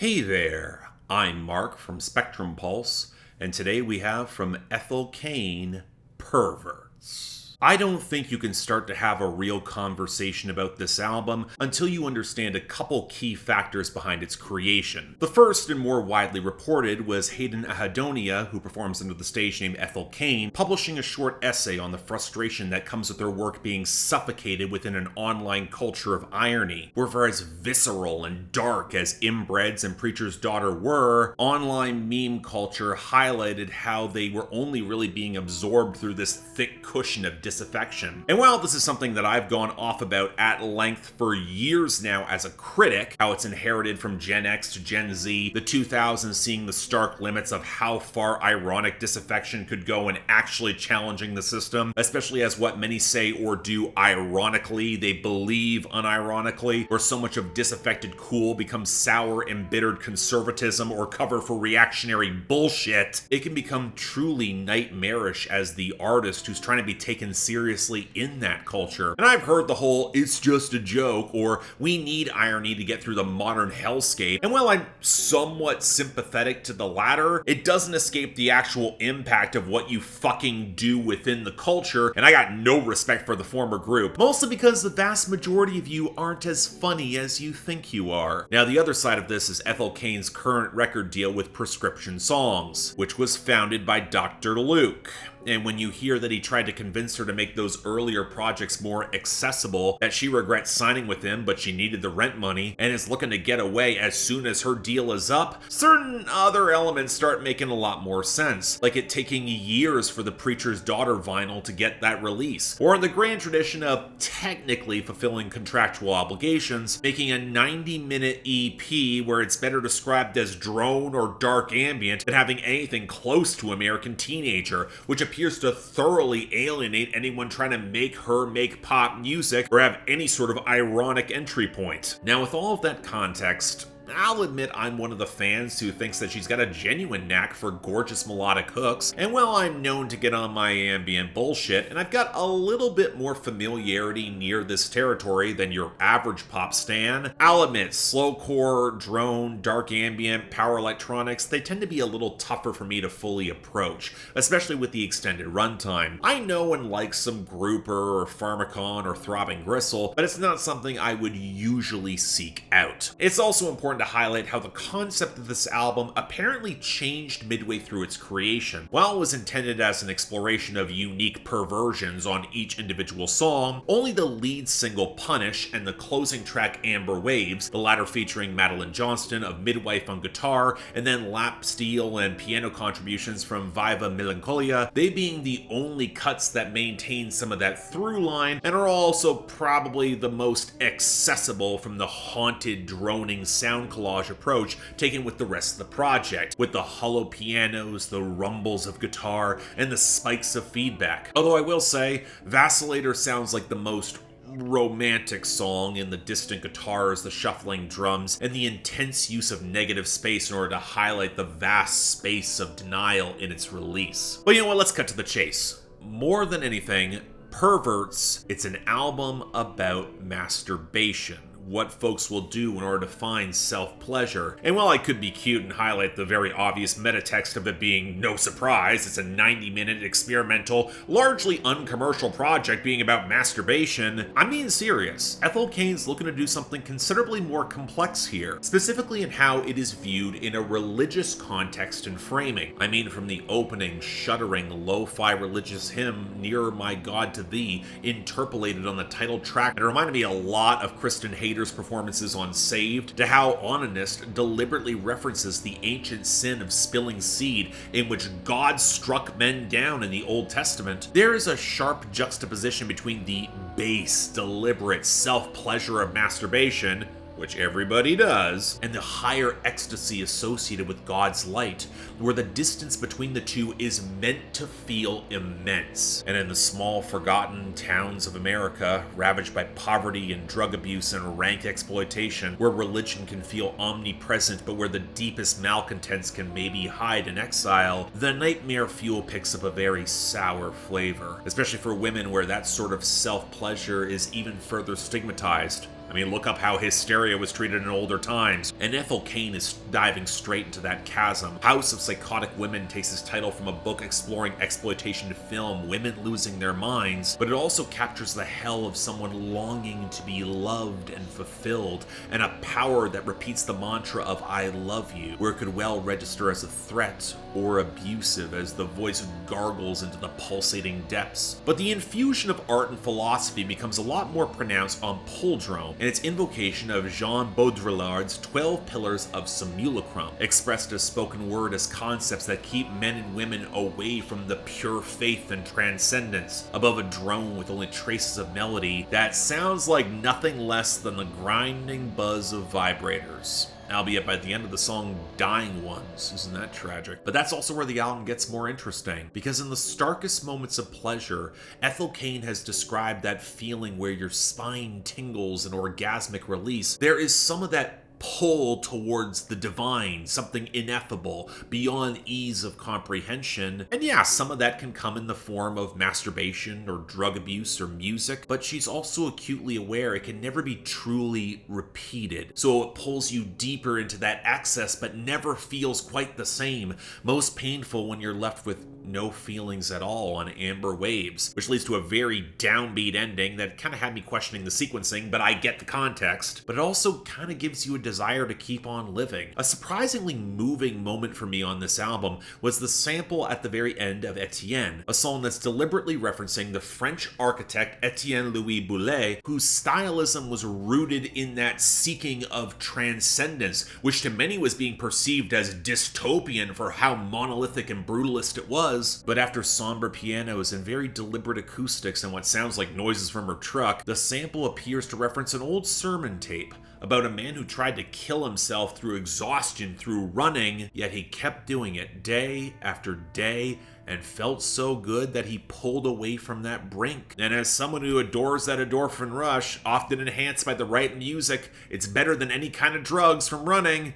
Hey there, I'm Mark from Spectrum Pulse, and today we have from Ethel Cain Perverts. I don't think you can start to have a real conversation about this album until you understand a couple key factors behind its creation. The first and more widely reported was Hayden Ahadonia, who performs under the stage name Ethel Cain, publishing a short essay on the frustration that comes with their work being suffocated within an online culture of irony. Where for as visceral and dark as Inbreds and Preacher's Daughter were, online meme culture highlighted how they were only really being absorbed through this thick cushion of disaffection. And while this is something that I've gone off about at length for years now as a critic, how it's inherited from Gen X to Gen Z, the 2000s seeing the stark limits of how far ironic disaffection could go and actually challenging the system, especially as what many say or do ironically, they believe unironically, where so much of disaffected cool becomes sour, embittered conservatism or cover for reactionary bullshit, it can become truly nightmarish as the artist who's trying to be taken seriously in that culture. And I've heard the whole "it's just a joke" or "we need irony to get through the modern hellscape," and while I'm somewhat sympathetic to the latter, it doesn't escape the actual impact of what you fucking do within the culture, and I got no respect for the former group, mostly because the vast majority of you aren't as funny as you think you are. Now, the other side of this is Ethel Cain's current record deal with Prescription Songs, which was founded by Dr. Luke. And when you hear that he tried to convince her to make those earlier projects more accessible, that she regrets signing with him, but she needed the rent money, and is looking to get away as soon as her deal is up, certain other elements start making a lot more sense, like it taking years for the Preacher's Daughter vinyl to get that release, or in the grand tradition of technically fulfilling contractual obligations, making a 90-minute EP where it's better described as drone or dark ambient than having anything close to American Teenager, which appears to thoroughly alienate anyone trying to make her make pop music or have any sort of ironic entry point. Now, with all of that context, I'll admit I'm one of the fans who thinks that she's got a genuine knack for gorgeous melodic hooks, and while I'm known to get on my ambient bullshit, and I've got a little bit more familiarity near this territory than your average pop stan, I'll admit slowcore, drone, dark ambient, power electronics, they tend to be a little tougher for me to fully approach, especially with the extended runtime. I know and like some grouper or pharmacon or throbbing gristle, but it's not something I would usually seek out. It's also important to highlight how the concept of this album apparently changed midway through its creation. While it was intended as an exploration of unique perversions on each individual song, only the lead single Punish and the closing track Amber Waves, the latter featuring Madeline Johnston of Midwife on guitar, and then lap steel and piano contributions from Viva Melancholia, they being the only cuts that maintain some of that through line and are also probably the most accessible from the haunted droning sound collage approach taken with the rest of the project, with the hollow pianos, the rumbles of guitar, and the spikes of feedback. Although I will say, Vacillator sounds like the most romantic song in the distant guitars, the shuffling drums, and the intense use of negative space in order to highlight the vast space of denial in its release. But you know what, let's cut to the chase. More than anything, Perverts, it's an album about masturbation. What folks will do in order to find self-pleasure. And while I could be cute and highlight the very obvious metatext of it being no surprise, it's a 90-minute experimental, largely uncommercial project being about masturbation, I'm being serious. Ethel Cain's looking to do something considerably more complex here, specifically in how it is viewed in a religious context and framing. I mean, from the opening, shuddering, lo-fi religious hymn, Nearer My God to Thee, interpolated on the title track, and it reminded me a lot of Kristen Hayden's performances on Saved, to how Onanist deliberately references the ancient sin of spilling seed in which God struck men down in the Old Testament. There is a sharp juxtaposition between the base, deliberate self-pleasure of masturbation, which everybody does, and the higher ecstasy associated with God's light, where the distance between the two is meant to feel immense. And in the small, forgotten towns of America, ravaged by poverty and drug abuse and rank exploitation, where religion can feel omnipresent, but where the deepest malcontents can maybe hide in exile, the nightmare fuel picks up a very sour flavor, especially for women where that sort of self-pleasure is even further stigmatized. I mean, look up how hysteria was treated in older times, and Ethel Cain is diving straight into that chasm. House of Psychotic Women takes its title from a book exploring exploitation film, women losing their minds, but it also captures the hell of someone longing to be loved and fulfilled, and a power that repeats the mantra of "I love you," where it could well register as a threat or abusive as the voice gargles into the pulsating depths. But the infusion of art and philosophy becomes a lot more pronounced on Pulldrone and its invocation of Jean Baudrillard's 12 Pillars of Simulacrum, expressed as spoken word as concepts that keep men and women away from the pure faith and transcendence, above a drone with only traces of melody that sounds like nothing less than the grinding buzz of vibrators. Albeit by the end of the song, dying ones. Isn't that tragic? But that's also where the album gets more interesting, because in the starkest moments of pleasure, Ethel Cain has described that feeling where your spine tingles in orgasmic release. There is some of that pull towards the divine, something ineffable, beyond ease of comprehension. And yeah, some of that can come in the form of masturbation or drug abuse or music, but she's also acutely aware it can never be truly repeated. So it pulls you deeper into that excess, but never feels quite the same. Most painful when you're left with no feelings at all on Amber Waves, which leads to a very downbeat ending that kind of had me questioning the sequencing, but I get the context. But it also kind of gives you a desire to keep on living. A surprisingly moving moment for me on this album was the sample at the very end of Etienne, a song that's deliberately referencing the French architect Etienne Louis Boulet, whose stylism was rooted in that seeking of transcendence, which to many was being perceived as dystopian for how monolithic and brutalist it was. But after somber pianos and very deliberate acoustics and what sounds like noises from her truck, the sample appears to reference an old sermon tape about a man who tried to kill himself through exhaustion, through running, yet he kept doing it day after day and felt so good that he pulled away from that brink. And as someone who adores that endorphin rush, often enhanced by the right music, it's better than any kind of drugs from running.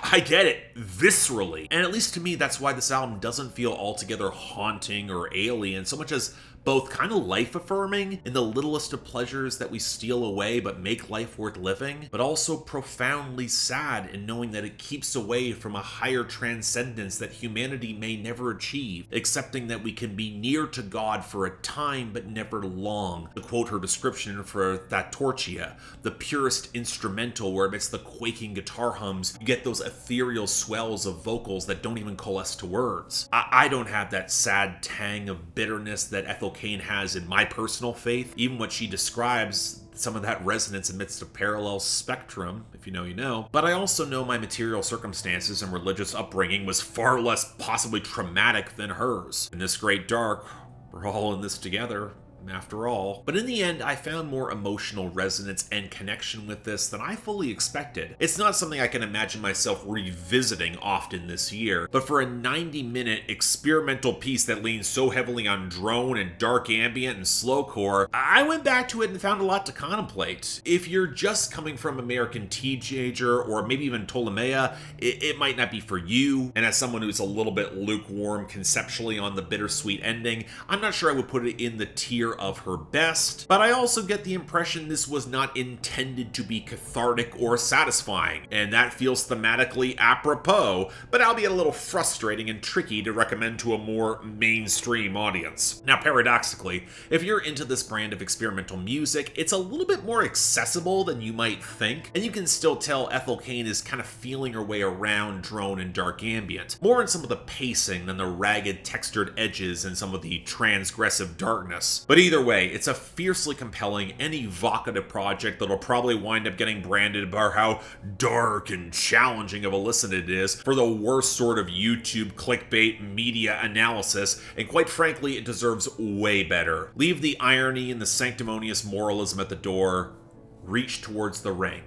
I get it, viscerally. And at least to me, that's why this album doesn't feel altogether haunting or alien, so much as both kind of life-affirming in the littlest of pleasures that we steal away but make life worth living, but also profoundly sad in knowing that it keeps away from a higher transcendence that humanity may never achieve, accepting that we can be near to God for a time but never long. To quote her description for Thatorchia, the purest instrumental where amidst the quaking guitar hums, you get those ethereal swells of vocals that don't even coalesce to words. I don't have that sad tang of bitterness that Ethel Cain has in my personal faith. Even what she describes, some of that resonance amidst a parallel spectrum, if you know, you know. But I also know my material circumstances and religious upbringing was far less possibly traumatic than hers. In this great dark, we're all in this together, after all. But in the end, I found more emotional resonance and connection with this than I fully expected. It's not something I can imagine myself revisiting often this year, but for a 90-minute experimental piece that leans so heavily on drone and dark ambient and slowcore, I went back to it and found a lot to contemplate. If you're just coming from American Teenager or maybe even Ptolemaea, it might not be for you, and as someone who's a little bit lukewarm conceptually on the bittersweet ending, I'm not sure I would put it in the tier of her best, but I also get the impression this was not intended to be cathartic or satisfying, and that feels thematically apropos, but albeit a little frustrating and tricky to recommend to a more mainstream audience. Now, paradoxically, if you're into this brand of experimental music, it's a little bit more accessible than you might think, and you can still tell Ethel Cain is kind of feeling her way around drone and dark ambient, more in some of the pacing than the ragged textured edges and some of the transgressive darkness. But either way, it's a fiercely compelling and evocative project that'll probably wind up getting branded about how dark and challenging of a listen it is for the worst sort of YouTube clickbait media analysis, and quite frankly, it deserves way better. Leave the irony and the sanctimonious moralism at the door. Reach towards the ring.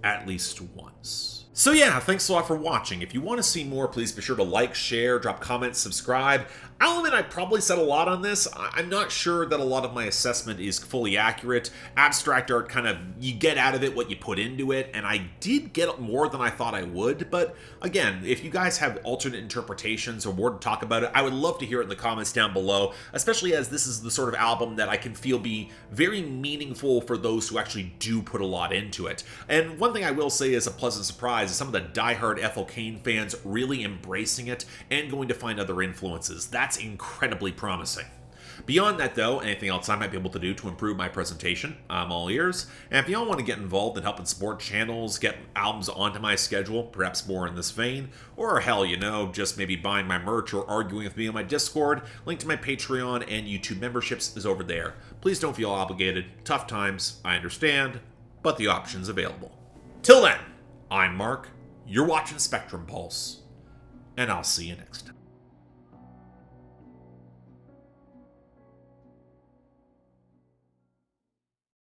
At least once. So yeah, thanks a lot for watching. If you want to see more, please be sure to like, share, drop comments, subscribe. I'll admit I probably said a lot on this. I'm not sure that a lot of my assessment is fully accurate. Abstract art kind of, you get out of it what you put into it, and I did get more than I thought I would, but again, if you guys have alternate interpretations or more to talk about it, I would love to hear it in the comments down below, especially as this is the sort of album that I can feel be very meaningful for those who actually do put a lot into it. And one thing I will say is a pleasant surprise is some of the diehard Ethel Cain fans really embracing it and going to find other influences. That's incredibly promising. Beyond that, though, anything else I might be able to do to improve my presentation, I'm all ears. And if y'all want to get involved in helping support channels, get albums onto my schedule, perhaps more in this vein, or hell, just maybe buying my merch or arguing with me on my Discord, link to my Patreon and YouTube memberships is over there. Please don't feel obligated. Tough times, I understand, but the option's available. Till then, I'm Mark, you're watching Spectrum Pulse, and I'll see you next time.